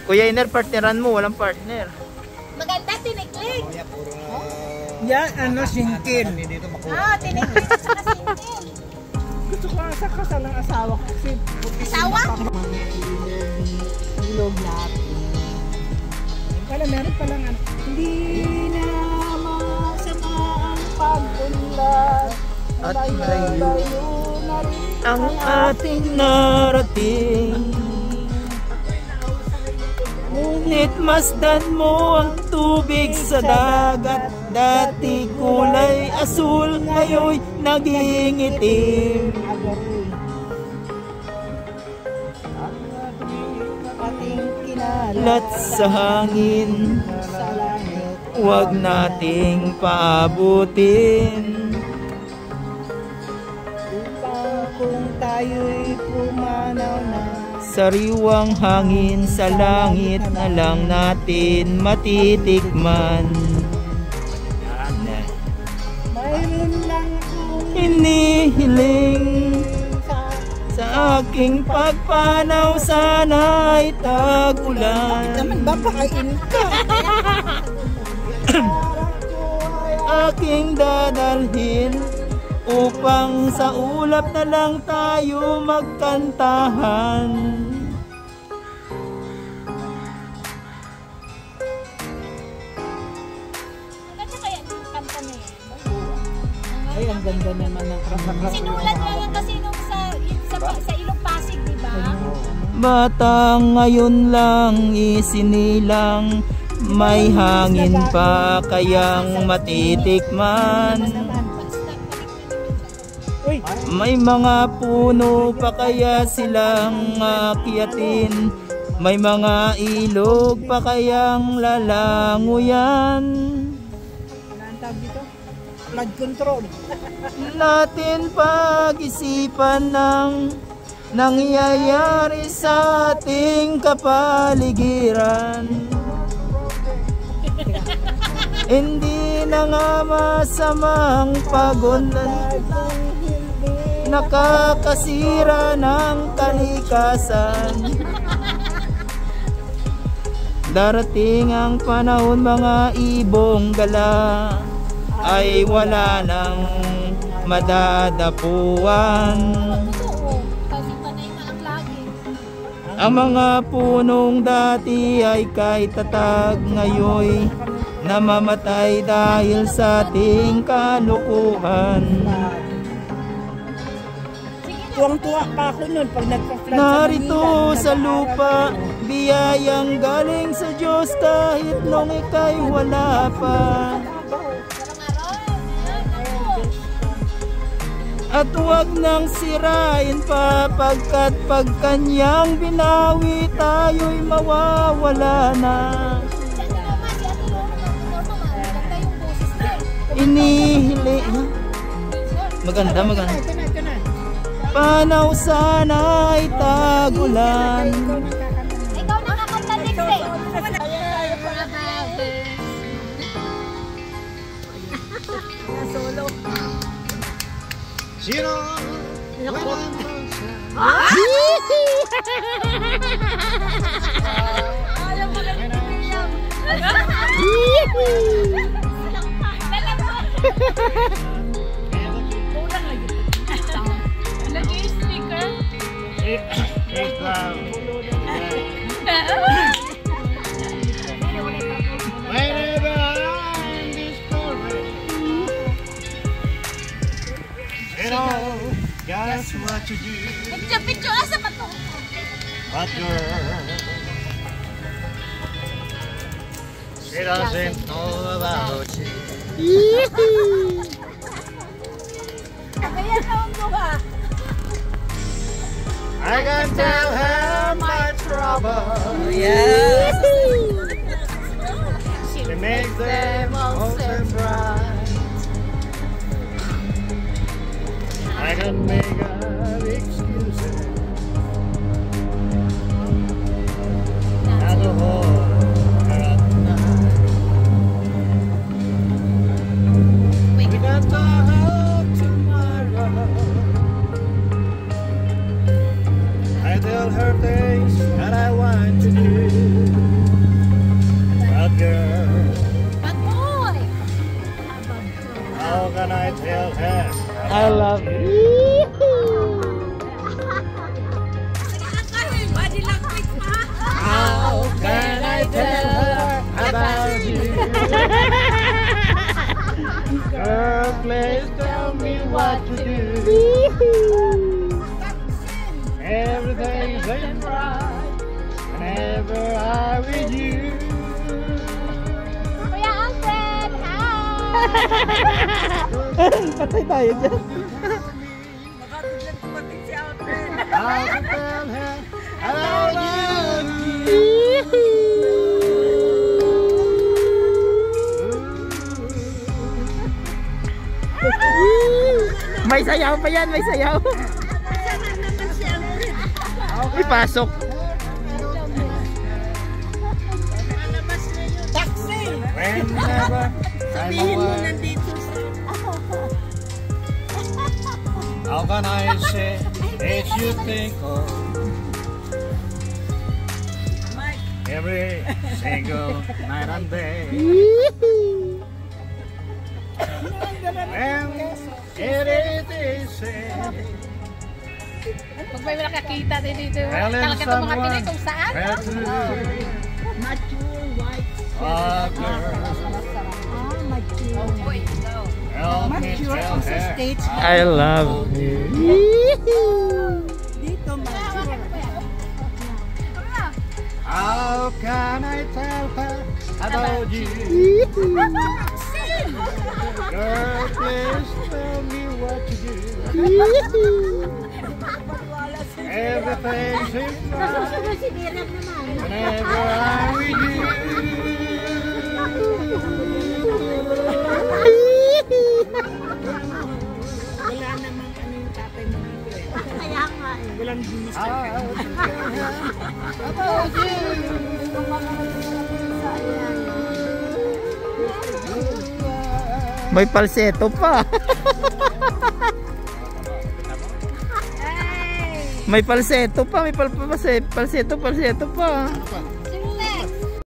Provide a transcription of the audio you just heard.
Kuya Iner, partneran mo, walang partner. Maganda, tiniklik. Yan, ano, singkil. Tiniklik at saka singkil. Gusto ko sa kasal ng asawa ko. Asawa? Ilog natin. Wala, meron palang ano. Hindi na masama ang pagpunlat. At layo ang ating narating. Ngunit masdan mo ang tubig sa dagat. Dati kulay asul, ngayon naging itim. Lat sa hangin, huwag nating paabutin. Upang kung tayo'y pumanaw na, sariwang hangin sa langit na lang natin matitikman. mayroon lang akong Hinihiling sa aking pagpanaw, sana'y tag-ulan. naman ba pakain ka? Aking dadalhin upang sa ulap na lang tayo magkantahan. Kasi kaya yung kanta na yan. Ay, ang ganda naman ng krasak-krasak. Sinulat nga yan kasi nung sa Ilog Pasig, di ba? Bata ngayon lang isinilang, may hangin pa kayang matitikman. May mga puno pa kaya silang akyatin, may mga ilog pa kayang lalanguyan. Ano tawag dito? Flood control. Natin pag-isipan ng nangyayari sa ating kapaligiran. Hindi na nga masamang pagundan, nakakasira ng kalikasan. Darating ang panahon, mga ibong gala ay wala nang madadapuan. Kasi panay na ang lagi. Ang mga punong dati ay kahit tatag, ngayon namamatay dahil sa ating kalukuhan. Tuwang-tuwa pa ako nun pag nagpa-flood Narito sa lupa, biyayang galing sa Diyos kahit nung ika'y wala pa. At huwag nang sirain pa, pagkat pag kanyang binawi, tayo'y mawawala na. Inihili. Maganda, maganda. Panaw sana'y tagulan. Ikaw na kakanta next day. Solo. Sino? Alam mo na William. Kulang lagi. Lagi sticker. Whenever I'm discouraged, you know, that's what you do. Picture asa pa to? But girl, she doesn't know about you. Kaya taong buka. I can tell her my trouble. Yes. She makes them all seem bright. I can make up excuses. Now the whole at night. We got to have tomorrow. I tell tell her things that I want to do. But girl, But boy! how can I tell her I love you. Body language pa! How can I tell her about you? Girl, please tell me what to do. everything's ain't right whenever I'm with you. Kuya Alfred! Hi! Patay tayo dyan. How to tell her about you. May sayaw pa yan, may sayaw. Ipasok. Whenever I'm away, how can I say if you think of every single night and day? When it is said, Pag may nakakita din dito, Helen talaga itong mga someone Pinoy kung saan. had to a girl. Help me tell her I love you. how can I tell her about you? Girl, please tell me what to do. Everything seems right whenever I'm with you. Wala namang ano yung tatay mo dito eh. Kaya nga eh. Walang ginis na How kayo. to tell her about you. May palseto pa. May palseto pa, may palseto pa.